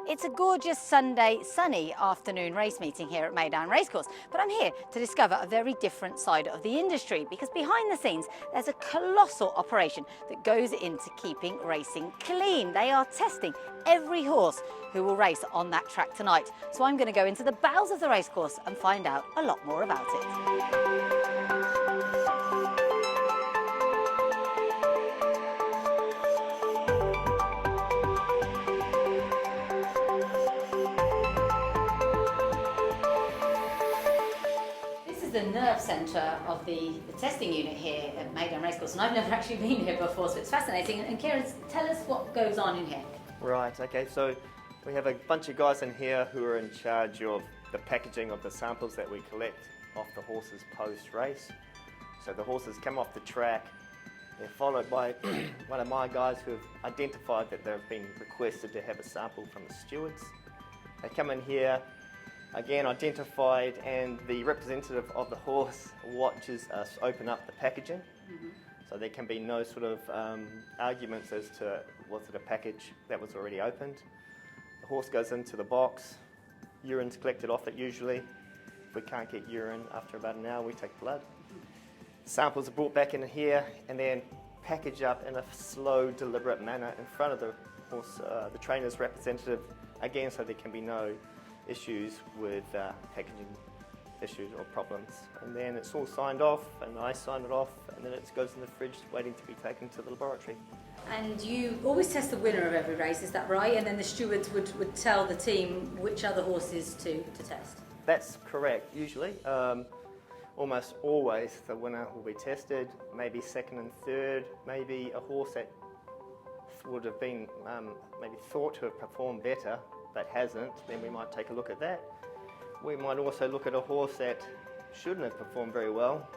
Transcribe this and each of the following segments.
It's a gorgeous Sunday, sunny afternoon race meeting here at Meydan Racecourse, but I'm here to discover a very different side of the industry because behind the scenes there's a colossal operation that goes into keeping racing clean. They are testing every horse who will race on that track tonight. So I'm going to go into the bowels of the racecourse and find out a lot more about it. The nerve centre of the testing unit here at Meydan Racecourse, and I've never actually been here before, so it's fascinating. And Kieran, tell us what goes on in here. Right, okay, so we have a bunch of guys in here who are in charge of the packaging of the samples that we collect off the horses post-race. So the horses come off the track, they're followed by one of my guys who have identified that they've been requested to have a sample from the stewards. They come in here, again identified, and the representative of the horse watches us open up the packaging. So there can be no sort of arguments as to was it a package that was already opened. The horse goes into the box, urine's collected off it usually. If we can't get urine after about an hour, we take blood. Samples are brought back in here and then packaged up in a slow, deliberate manner in front of the horse, the trainer's representative, again, so there can be no issues with packaging issues or problems. And then it's all signed off, and I sign it off, and then it goes in the fridge waiting to be taken to the laboratory. And you always test the winner of every race, is that right? And then the stewards would tell the team which other horses to test? That's correct, usually. Almost always the winner will be tested, maybe second and third, maybe a horse that would have been maybe thought to have performed better but hasn't, then we might take a look at that. We might also look at a horse that shouldn't have performed very well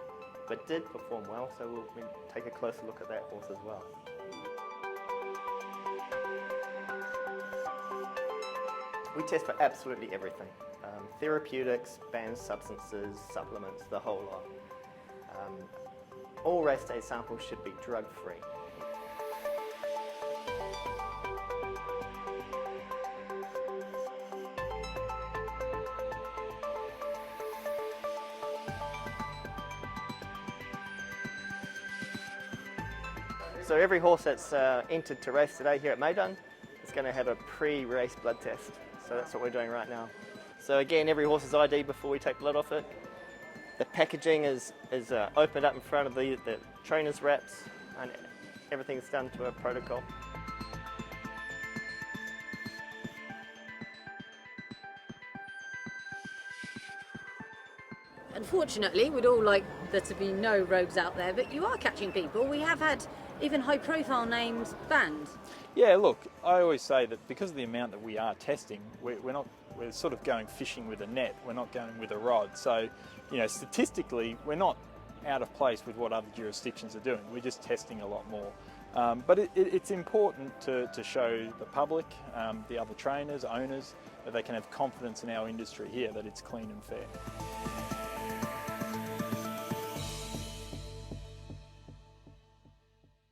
but did perform well, so we'll take a closer look at that horse as well. We test for absolutely everything. Therapeutics, banned substances, supplements, the whole lot. All race day samples should be drug-free. So every horse that's entered to race today here at Meydan is going to have a pre-race blood test. So that's what we're doing right now. So again, every horse is ID before we take blood off it. The packaging is opened up in front of the trainer's wraps, and everything's done to a protocol. Unfortunately, we'd all like there to be no rogues out there, but you are catching people. We have had even high-profile names banned. Yeah, look, I always say that because of the amount that we are testing, we're sort of going fishing with a net. We're not going with a rod. So, you know, statistically, we're not out of place with what other jurisdictions are doing. We're just testing a lot more. But it's important to show the public, the other trainers, owners, that they can have confidence in our industry here, that it's clean and fair.